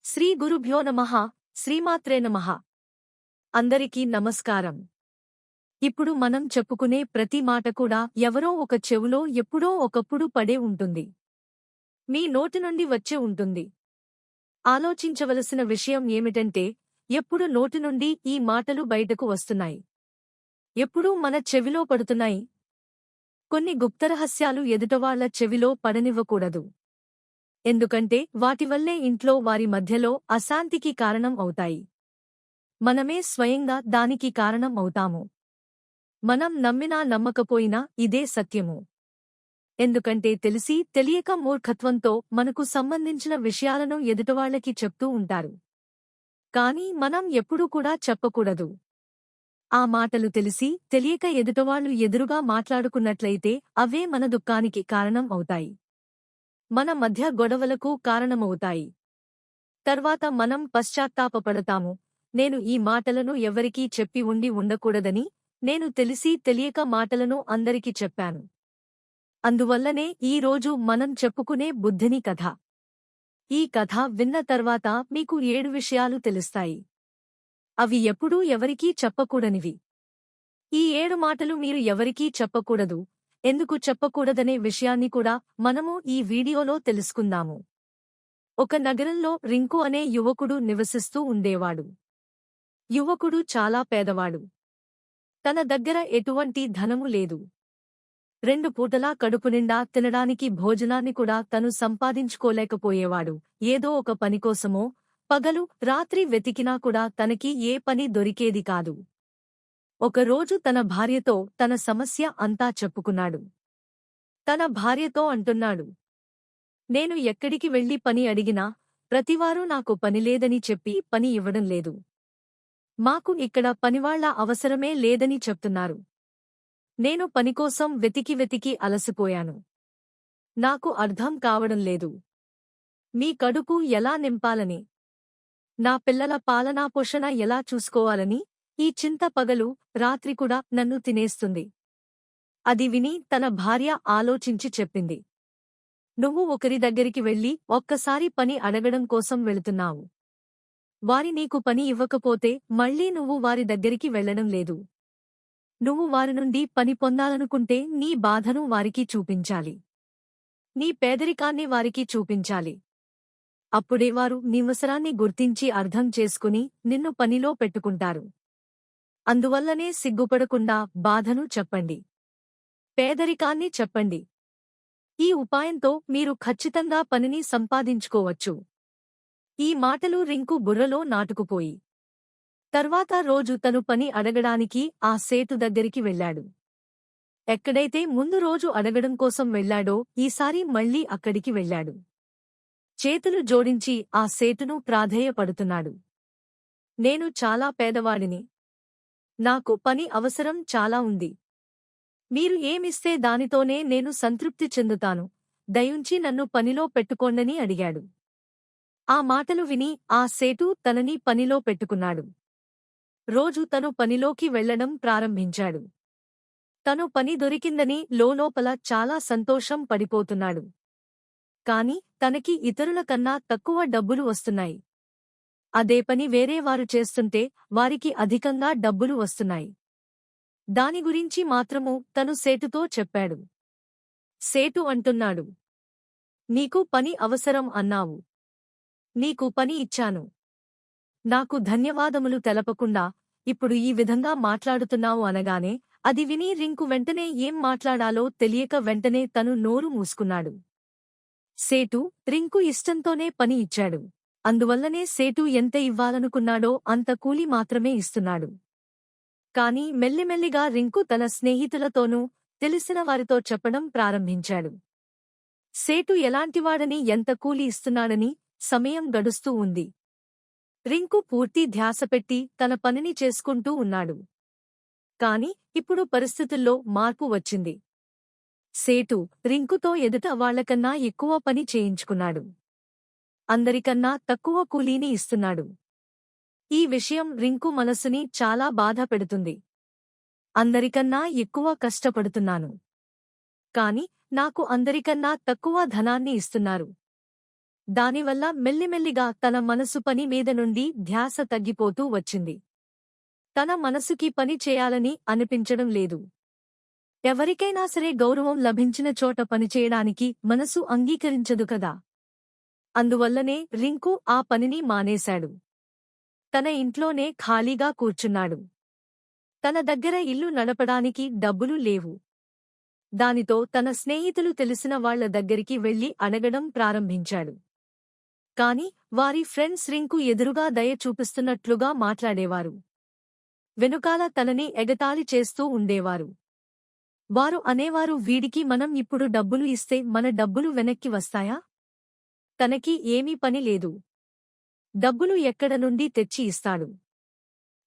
శ్రీ గురుభ్యో నమః. శ్రీమాత్రే నమః. అందరికీ నమస్కారం. ఇప్పుడు మనం చెప్పుకునే ప్రతి మాట కూడా ఎవరో ఒక చెవులో ఎప్పుడో ఒకప్పుడు పడే ఉంటుంది. మీ నోటి నుండి వచ్చే ఉంటుంది. ఆలోచించవలసిన విషయం ఏమిటంటే, ఎప్పుడు నోటి నుండి ఈ మాటలు బయటకు వస్తున్నాయి? ఎప్పుడూ మన చెవిలో పడుతున్నాయి? కొన్ని గుప్తరహస్యాలు ఎదుటవాళ్ల చెవిలో పడనివ్వకూడదు. ఎందుకంటే వాటివల్లే ఇంట్లో వారి మధ్యలో అశాంతికి కారణం అవుతాయి. మనమే స్వయంగా దానికి కారణం అవుతాము. మనం నమ్మినా నమ్మకపోయినా ఇదే సత్యము. ఎందుకంటే తెలిసి తెలియక మూర్ఖత్వంతో మనకు సంబంధించిన విషయాలను ఎదుటవాళ్లకి చెప్తూ ఉంటారు. కానీ మనం ఎప్పుడూ కూడా చెప్పకూడదు. ఆ మాటలు తెలిసి తెలియక ఎదుటవాళ్లు ఎదురుగా మాట్లాడుకున్నట్లయితే అవే మన దుఃఖానికి కారణం అవుతాయి. మన మధ్య గొడవలకు కారణమవుతాయి. తర్వాత మనం పశ్చాత్తాపపడతాము. నేను ఈ మాటలను ఎవరికీ చెప్పి ఉండకూడదని, నేను తెలిసి తెలియక మాటలను అందరికి చెప్పాను. అందువల్లనే ఈ రోజు మనం చెప్పుకునే బుద్ధిని కథ. ఈ కథ విన్న తర్వాత మీకు 7 విషయాలు తెలుస్తాయి. అవి ఎప్పుడూ ఎవరికీ చెప్పకూడనివి. ఈ 7 మాటలు మీరు ఎవరికీ చెప్పకూడదు. ఎందుకు చెప్పకూడదనే విషయాన్ని కూడా మనము ఈ వీడియోలో తెలుసుకుందాము. ఒక నగరంలో రింకు అనే యువకుడు నివసిస్తూ ఉండేవాడు. యువకుడు చాలా పేదవాడు. తన దగ్గర ఎటువంటి ధనము లేదు. 2 పూటలా కడుపునిండా తినడానికి భోజనాన్ని కూడా తను సంపాదించుకోలేకపోయేవాడు. ఏదో ఒక పనికోసమో పగలు రాత్రి వెతికినా కూడా తనకి ఏ పని దొరికేది కాదు. ఒకరోజు తన భార్యతో తన సమస్య అంతా చెప్పుకున్నాడు. తన భార్యతో అంటున్నాడు, నేను ఎక్కడికి వెళ్లి పని అడిగినా ప్రతివారూ నాకు పనిలేదని చెప్పి పని ఇవ్వడం లేదు. మాకు ఇక్కడ పనివాళ్ల అవసరమే లేదని చెప్తున్నారు. నేను పనికోసం వెతికి అలసిపోయాను. నాకు అర్థం కావడం లేదు. మీ కడుపు ఎలా నింపాలని, నా పిల్లల పాలనా పోషణ ఎలా చూసుకోవాలని ఈ చింత పగలు రాత్రి కూడా నన్ను తినేస్తుంది. అది విని తన భార్య ఆలోచించి చెప్పింది, నువ్వు ఒకరి దగ్గరికి వెళ్లి ఒక్కసారి పని అడగడం కోసం వెళుతున్నావు. వారి నీకు పని ఇవ్వకపోతే మళ్లీ నువ్వు వారి దగ్గరికి వెళ్లడం లేదు. నువ్వు వారి నుండి పని పొందాలనుకుంటే నీ బాధను వారికి చూపించాలి. నీ పేదరికాన్ని వారికి చూపించాలి. అప్పుడే వారు నీవసరాన్ని గుర్తించి అర్థం చేసుకుని నిన్ను పనిలో పెట్టుకుంటారు. అందువల్లనే సిగ్గుపడకుండా బాధను చెప్పండి. పేదరికాన్ని చెప్పండి. ఈ ఉపాయంతో మీరు ఖచ్చితంగా పనిని సంపాదించుకోవచ్చు. ఈ మాటలు రింకు బుర్రలో నాటుకుపోయి తర్వాత రోజు తను పని అడగడానికి ఆ సేటు దగ్గరికి వెళ్లాడు. ఎక్కడైతే ముందు రోజు అడగడం కోసం వెళ్లాడో ఈసారి మళ్లీ అక్కడికి వెళ్లాడు. చేతులు జోడించి ఆ సేటును ప్రాధేయపడుతున్నాడు. నేను చాలా పేదవాడిని. నాకు పని అవసరం చాలా ఉంది. మీరు ఏమిస్తే దానితోనే నేను సంతృప్తి చెందుతాను. దయుంచి నన్ను పనిలో పెట్టుకోండని అడిగాడు. ఆ మాటలు విని ఆ సేటు తనని పనిలో పెట్టుకున్నాడు. రోజు తను పనిలోకి వెళ్లడం ప్రారంభించాడు. తను పని దొరికిందని లోలోపల చాలా సంతోషం పడిపోతున్నాడు. కాని తనకి ఇతరుల కన్నా తక్కువ డబ్బులు వస్తున్నాయి. అదే పని వేరే వారు చేస్తుంటే వారికి అధికంగా డబ్బులు వస్తున్నాయి. దాని గురించి మాత్రము తను సేటుతో చెప్పాడు. సేటు అంటున్నాడు, నీకు పని అవసరం అన్నావు. నీకు పని ఇచ్చాను. నాకు ధన్యవాదములు తెలపకుండా ఇప్పుడు ఈ విధంగా మాట్లాడుతున్నావు అనగానే అది విని రింకు వెంటనే ఏం మాట్లాడాలో తెలియక వెంటనే తను నోరు మూసుకున్నాడు. సేటు రింకు ఇష్టంతోనే పని ఇచ్చాడు. అందువల్లనే సేటు ఎంత ఇవ్వాలనుకున్నాడో అంత కూలి మాత్రమే ఇస్తున్నాడు. కాని మెల్లిమెల్లిగా రింకు తన స్నేహితులతోనూ తెలిసిన వారితో చెప్పడం ప్రారంభించాడు. సేటు ఎలాంటివాడని ఎంత కూలి ఇస్తున్నాడని. సమయం గడుస్తూ ఉంది. రింకు పూర్తి ధ్యాసపెట్టి తన పనిని చేసుకుంటూ ఉన్నాడు. కాని ఇప్పుడు పరిస్థితుల్లో మార్పు వచ్చింది. సేటు రింకుతో ఎదుట వాళ్లకన్నా ఎక్కువ పని చేయించుకున్నాడు. అందరికన్నా తక్కువ కూలీని ఇస్తున్నాడు. ఈ విషయం రింకు మనసుని చాలా బాధ పెడుతుంది. అందరికన్నా ఎక్కువ కష్టపడుతున్నాను. కాని నాకు అందరికన్నా తక్కువ ధనాన్ని ఇస్తున్నారు. దానివల్ల మెల్లిమెల్లిగా తన మనసు పని మీద నుండి ధ్యాస తగ్గిపోతూ వచ్చింది. తన మనసుకి పని చేయాలని అనిపించడం లేదు. ఎవరికైనా సరే గౌరవం లభించిన చోట పనిచేయడానికి మనసు అంగీకరించదు కదా. అందువల్లనే రింకు ఆ పనిని మానేశాడు. తన ఇంట్లోనే ఖాళీగా కూర్చున్నాడు. తన దగ్గర ఇల్లు నడపడానికి డబ్బులు లేవు. దానితో తన స్నేహితులు తెలిసిన వాళ్ల దగ్గరికి వెళ్లి అడగడం ప్రారంభించాడు. కాని వారి ఫ్రెండ్స్ రింకు ఎదురుగా దయ చూపిస్తున్నట్లుగా మాట్లాడేవారు. వెనుకాల తనని ఎగతాళి చేస్తూ ఉండేవారు. వారు అనేవారు, వీడికి మనం ఇప్పుడు డబ్బులు ఇస్తే మన డబ్బులు వెనక్కి వస్తాయా? తనకి ఏమీ పని లేదు. డబ్బులు ఎక్కడ నుండి తెచ్చి ఇస్తాడు?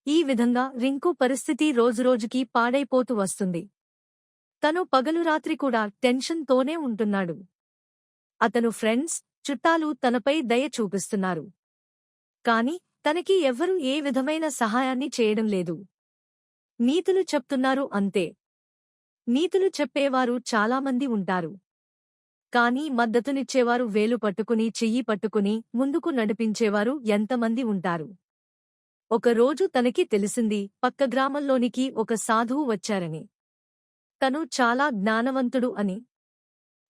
ఈ విధంగా రింకు పరిస్థితి రోజురోజుకీ పాడైపోతూ వస్తుంది. తను పగలు రాత్రి కూడా టెన్షన్ తోనే ఉంటున్నాడు. అతను ఫ్రెండ్స్, చుట్టాలు తనపై దయ చూపిస్తున్నారు. కాని తనకి ఎవ్వరూ ఏ విధమైన సహాయాన్ని చేయడం లేదు. నీతులు చెప్తున్నారు అంతే. నీతులు చెప్పేవారు చాలామంది ఉంటారు. కాని మద్దతునిచ్చేవారు, వేలు పట్టుకుని చెయ్యి పట్టుకుని ముందుకు నడిపించేవారు ఎంతమంది ఉంటారు. ఒకరోజు తనకి తెలిసింది, పక్క గ్రామంలోనికి ఒక సాధువు వచ్చారని. తను చాలా జ్ఞానవంతుడు అని.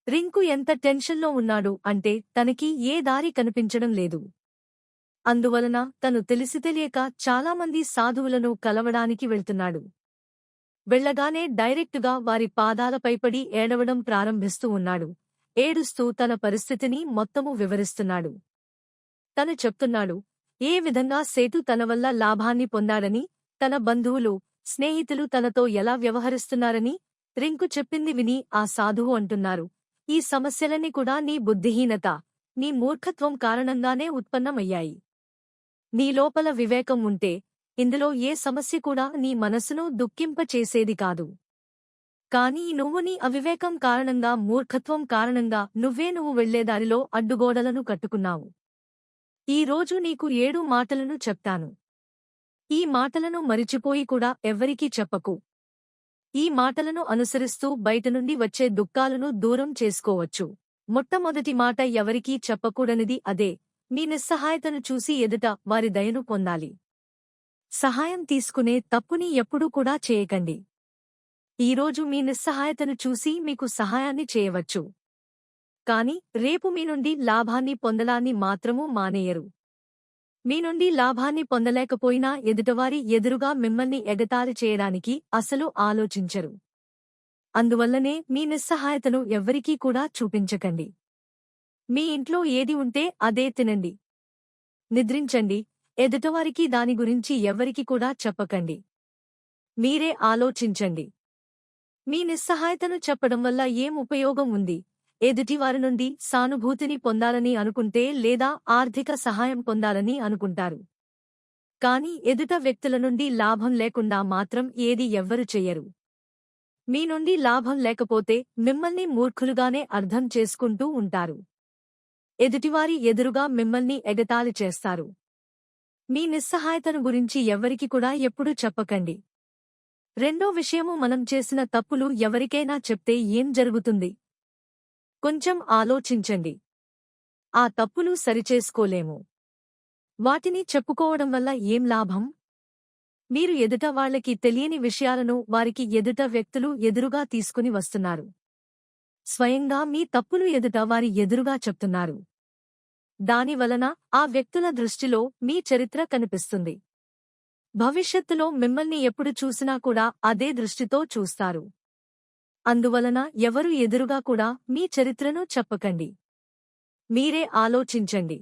రింకు ఎంత టెన్షన్లో ఉన్నాడు అంటే తనకి ఏ దారి కనిపించడం లేదు. అందువలన తను తెలిసి తెలియక చాలామంది సాధువులను కలవడానికి వెళ్తున్నాడు. వెళ్లగానే డైరెక్టుగా వారి పాదాలపై పడి ఏడవడం ప్రారంభిస్తూ ఉన్నాడు. ఏడుస్తూ తన పరిస్థితిని మొత్తము వివరిస్తున్నాడు. తను చెప్తున్నాడు ఏ విధంగా సేటు తన వల్ల లాభాన్ని పొందాడని, తన బంధువులు, స్నేహితులు తనతో ఎలా వ్యవహరిస్తున్నారని. రింకు చెప్పింది విని ఆ సాధువు అంటున్నారు, ఈ సమస్యలన్నీ కూడా నీ బుద్ధిహీనత, నీ మూర్ఖత్వం కారణంగానే ఉత్పన్నమయ్యాయి. నీ లోపల వివేకం ఉంటే ఇందులో ఏ సమస్య కూడా నీ మనసును దుఃఖింపచేసేది కాదు. కాని నువ్వు నీ అవివేకం కారణంగా, మూర్ఖత్వం కారణంగా నువ్వు వెళ్లేదారిలో అడ్డుగోడలను కట్టుకున్నావు. ఈ రోజు నీకు 7 మాటలను చెప్తాను. ఈ మాటలను మరిచిపోయి కూడా ఎవ్వరికీ చెప్పకు. ఈ మాటలను అనుసరిస్తూ బయటనుండి వచ్చే దుఃఖాలను దూరం చేసుకోవచ్చు. మొట్టమొదటి మాట ఎవరికీ చెప్పకూడనిది అదే, మీ నిస్సహాయతను చూసి ఎదుట వారి దయను పొందాలి. సహాయం తీసుకునే తప్పుని ఎప్పుడూ కూడా చేయకండి. ఈరోజు మీ నిస్సహాయతను చూసి మీకు సహాయాన్ని చేయవచ్చు. కాని రేపు మీ నుండి లాభాన్ని పొందడాన్ని మాత్రమూ మానేయరు. మీ నుండి లాభాన్ని పొందలేకపోయినా ఎదుటవారి ఎదురుగా మిమ్మల్ని ఎగతాళి చేయడానికి అసలు ఆలోచించరు. అందువల్లనే మీ నిస్సహాయతను ఎవ్వరికీ కూడా చూపించకండి. మీ ఇంట్లో ఏది ఉంటే అదే తినండి, నిద్రించండి. ఎదుటవారికి దాని గురించి ఎవ్వరికి కూడా చెప్పకండి. మీరే ఆలోచించండి. మీ నిస్సహాయతను చెప్పడం వల్ల ఏం ఉపయోగం ఉంది? ఎదుటివారి నుండి సానుభూతిని పొందాలని అనుకుంటే లేదా ఆర్థిక సహాయం పొందాలని అనుకుంటారు. కాని ఎదుట వ్యక్తుల నుండి లాభం లేకుండా మాత్రం ఏది ఎవ్వరు చెయ్యరు. మీ నుండి లాభం లేకపోతే మిమ్మల్ని మూర్ఖులుగానే అర్థం చేసుకుంటూ ఉంటారు. ఎదుటివారి ఎదురుగా మిమ్మల్ని ఎగతాళి చేస్తారు. మీ నిస్సహాయతను గురించి ఎవ్వరికి కూడా ఎప్పుడూ చెప్పకండి. రెండో విషయము, మనం చేసిన తప్పులు ఎవరికైనా చెప్తే ఏం జరుగుతుంది? కొంచెం ఆలోచించండి. ఆ తప్పులు సరిచేసుకోలేము. వాటిని చెప్పుకోవడం వల్ల ఏం లాభం? మీరు ఎదుట వాళ్లకి తెలియని విషయాలను వారికి ఎదుట వ్యక్తులు ఎదురుగా తీసుకుని వస్తున్నారు. స్వయంగా మీ తప్పులు ఎదుట వారి ఎదురుగా చెప్తున్నారు. దానివలన ఆ వ్యక్తుల దృష్టిలో మీ చరిత్ర కనిపిస్తుంది. భవిష్యత్తులో మిమ్మల్ని ఎప్పుడు చూసినా కూడా అదే దృష్టితో చూస్తారు. అందువలన ఎవరు ఎదురుగా కూడా మీ చరిత్రను చెప్పకండి. మీరే ఆలోచించండి.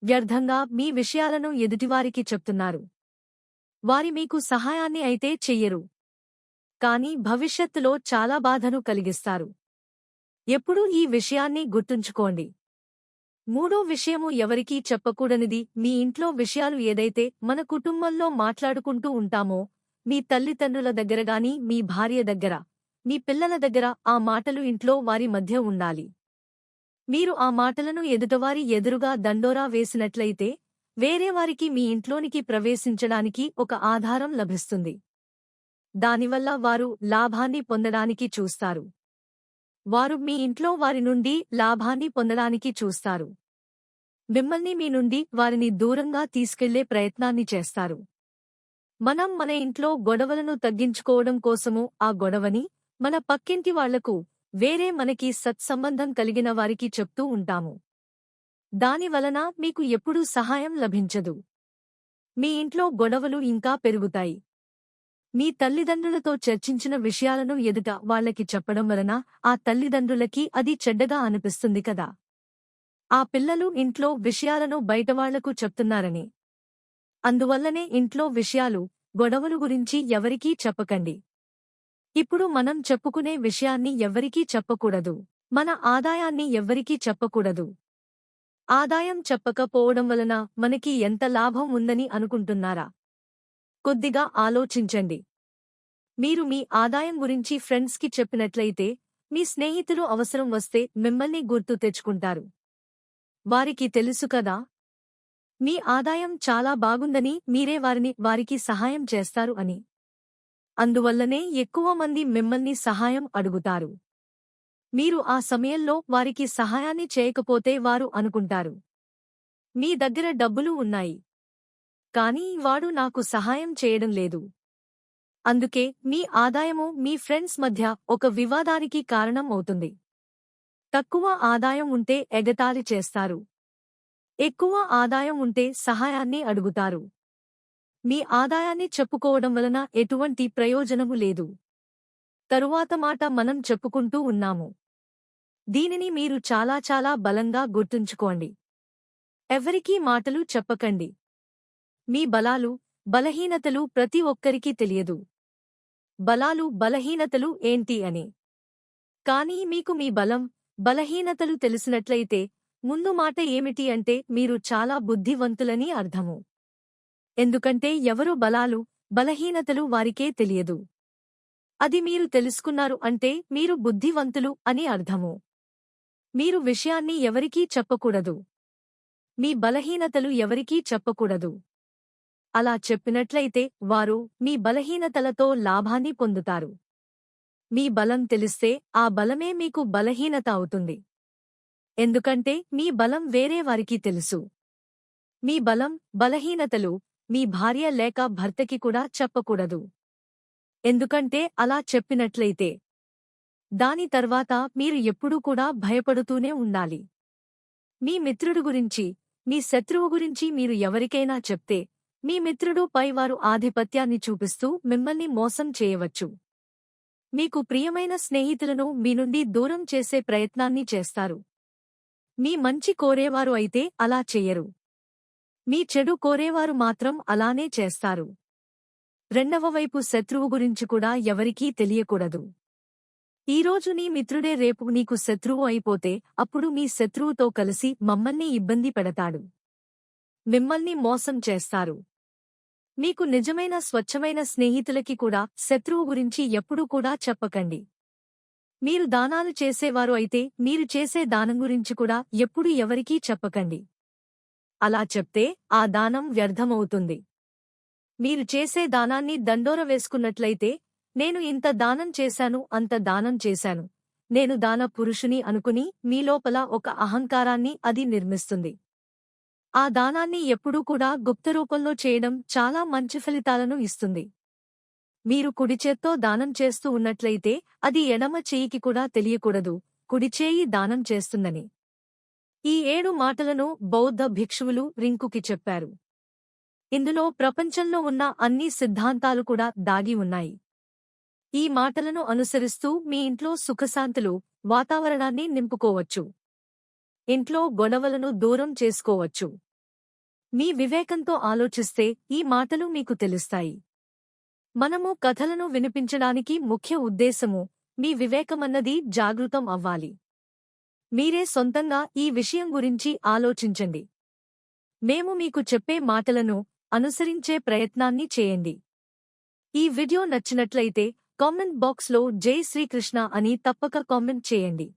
వ్యర్థంగా మీ విషయాలను ఎదుటివారికి చెప్తున్నారు. వారి మీకు సహాయాన్ని అయితే చెయ్యరు, కాని భవిష్యత్తులో చాలా బాధను కలిగిస్తారు. ఎప్పుడూ ఈ విషయాన్ని గుర్తుంచుకోండి. మూడో విషయము, ఎవరికీ చెప్పకూడనిది, మీ ఇంట్లో విషయాలు ఏదైతే మన కుటుంబంలో మాట్లాడుకుంటూ ఉంటామో, మీ తల్లిదండ్రుల దగ్గరగాని, మీ భార్య దగ్గర, మీ పిల్లల దగ్గర ఆ మాటలు ఇంట్లో వారి మధ్య ఉండాలి. మీరు ఆ మాటలను ఎదుటవారి ఎదురుగా దండోరా వేసినట్లయితే వేరేవారికి మీ ఇంట్లోనికి ప్రవేశించడానికి ఒక ఆధారం లభిస్తుంది. దానివల్ల వారు లాభాన్ని పొందడానికి చూస్తారు. వారు మీ ఇంట్లో వారి నుండి లాభాన్ని పొందడానికి చూస్తారు. మిమ్మల్ని మీ నుండి వారిని దూరంగా తీసుకెళ్లే ప్రయత్నాన్ని చేస్తారు. మనం మన ఇంట్లో గొడవలను తగ్గించుకోవడం కోసము ఆ గొడవని మన పక్కింటి వాళ్లకు, వేరే మనకి సత్సంబంధం కలిగిన వారికి చెప్తూ ఉంటాము. దాని వలన మీకు ఎప్పుడూ సహాయం లభించదు. మీ ఇంట్లో గొడవలు ఇంకా పెరుగుతాయి. మీ తల్లిదండ్రులతో చర్చించిన విషయాలను ఎదుట వాళ్లకి చెప్పడం వలన ఆ తల్లిదండ్రులకి అది చెడ్డగా అనిపిస్తుంది కదా. ఆ పిల్లలు ఇంట్లో విషయాలను బయటవాళ్లకు చెప్తున్నారని. అందువల్లనే ఇంట్లో విషయాలు, గొడవలు గురించి ఎవరికీ చెప్పకండి. ఇప్పుడు మనం చెప్పుకునే విషయాన్ని ఎవ్వరికీ చెప్పకూడదు. మన ఆదాయాన్ని ఎవ్వరికీ చెప్పకూడదు. ఆదాయం చెప్పకపోవడం వలన మనకి ఎంత లాభం ఉందని అనుకుంటున్నారా? కొద్దిగా ఆలోచించండి. మీరు మీ ఆదాయం గురించి ఫ్రెండ్స్కి చెప్పినట్లయితే, మీ స్నేహితులు అవసరం వస్తే మిమ్మల్ని గుర్తు తెచ్చుకుంటారు. వారికి తెలుసు కదా, మీ ఆదాయం చాలా బాగుందని, మీరే వారికి సహాయం చేస్తారు అని. అందువల్లనే ఎక్కువ మంది మిమ్మల్ని సహాయం అడుగుతారు. మీరు ఆ సమయంలో వారికి సహాయాన్ని చేయకపోతే వారు అనుకుంటారు, మీ దగ్గర డబ్బులు ఉన్నాయి, కానీ వాడు నాకు సహాయం చేయడం లేదు. అందుకే మీ ఆదాయము మీ ఫ్రెండ్స్ మధ్య ఒక వివాదానికి కారణం అవుతుంది. తక్కువ ఆదాయం ఉంటే ఎగతాళి చేస్తారు. ఎక్కువ ఆదాయం ఉంటే సహాయాన్ని అడుగుతారు. మీ ఆదాయాన్ని చెప్పుకోవడం వలన ఎటువంటి ప్రయోజనము లేదు. తరువాత మాట మనం చెప్పుకుంటూ ఉన్నాము. దీనిని మీరు చాలా చాలా బలంగా గుర్తుంచుకోండి. ఎవరికీ మాటలు చెప్పకండి. మీ బలాలు, బలహీనతలు ప్రతి ఒక్కరికీ తెలియదు. బలాలు, బలహీనతలు ఏంటి అని. కానీ మీకు మీ బలం, బలహీనతలు తెలిసినట్లయితే ముందు మాట ఏమిటి అంటే మీరు చాలా బుద్ధివంతులని అర్థము. ఎందుకంటే ఎవరు బలాలు, బలహీనతలు వారికే తెలియదు. అది మీరు తెలుసుకున్నారు అంటే మీరు బుద్ధివంతులు అని అర్థము. మీరు విషయాన్ని ఎవరికీ చెప్పకూడదు. మీ బలహీనతలు ఎవరికీ చెప్పకూడదు. అలా చెప్పినట్లయితే వారు మీ బలహీనతలతో లాభాన్ని పొందుతారు. మీ బలం తెలిస్తే ఆ బలమే మీకు బలహీనత అవుతుంది. ఎందుకంటే మీ బలం వేరే వారికి తెలుసు. మీ బలం, బలహీనతలు మీ భార్య లేక భర్తకి కూడా చెప్పకూడదు. ఎందుకంటే అలా చెప్పినట్లయితే దాని తర్వాత మీరు ఎప్పుడూ కూడా భయపడుతూనే ఉండాలి. మీ మిత్రుడు గురించి, మీ శత్రువు గురించి మీరు ఎవరికైనా చెప్తే మీ మిత్రుడు పైవారు ఆధిపత్యాన్ని చూపిస్తూ మిమ్మల్ని మోసం చేయవచ్చు. మీకు ప్రియమైన స్నేహితులను మీ నుండి దూరం చేసే ప్రయత్నాన్ని చేస్తారు. మీ మంచి కోరేవారు అయితే అలా చెయ్యరు. మీ చెడు కోరేవారు మాత్రం అలానే చేస్తారు. రెండవ వైపు శత్రువు గురించి కూడా ఎవరికీ తెలియకూడదు. ఈరోజు నీ మిత్రుడే రేపు నీకు శత్రువు అయిపోతే అప్పుడు మీ శత్రువుతో కలిసి మమ్మల్ని ఇబ్బంది పెడతాడు. మిమ్మల్ని మోసం చేస్తారు. మీకు నిజమైన స్వచ్ఛమైన స్నేహితులకి కూడా శత్రువు గురించి ఎప్పుడూ కూడా చెప్పకండి. మీరు దానాలు చేసేవారు అయితే మీరు చేసే దానం గురించి కూడా ఎప్పుడూ ఎవరికీ చెప్పకండి. అలా చెప్తే ఆ దానం వ్యర్థమవుతుంది. మీరు చేసే దానాన్ని దండోర వేసుకున్నట్లయితే, నేను ఇంత దానం చేశాను, అంత దానం చేశాను, నేను దాన పురుషుని అనుకుని మీలోపల ఒక అహంకారాన్ని అది నిర్మిస్తుంది. ఆ దానాన్ని ఎప్పుడూ కూడా గుప్తరూపంలో చేయడం చాలా మంచి ఫలితాలను ఇస్తుంది. మీరు కుడిచేత్తో దానం చేస్తూ ఉన్నట్లయితే అది ఎడమ చేయికి కూడా తెలియకూడదు కుడిచేయి దానం చేస్తుందని. ఈ 7 మాటలను బౌద్ధ భిక్షువులు రింకుకి చెప్పారు. ఇందులో ప్రపంచంలో ఉన్న అన్ని సిద్ధాంతాలు కూడా దాగి ఉన్నాయి. ఈ మాటలను అనుసరిస్తూ మీ ఇంట్లో సుఖశాంతులు, వాతావరణాన్ని నింపుకోవచ్చు. ఇంట్లో గొడవలను దూరం చేసుకోవచ్చు. మీ వివేకంతో ఆలోచిస్తే ఈ మాటలు మీకు తెలుస్తాయి. మనము కథలను వినిపించడానికి ముఖ్య ఉద్దేశము మీ వివేకమన్నది జాగృతం అవ్వాలి. మీరే సొంతంగా ఈ విషయం గురించి ఆలోచించండి. మేము మీకు చెప్పే మాటలను అనుసరించే ప్రయత్నాన్ని చేయండి. ఈ వీడియో నచ్చినట్లయితే కామెంట్ బాక్స్లో జై శ్రీకృష్ణ అని తప్పక కామెంట్ చేయండి.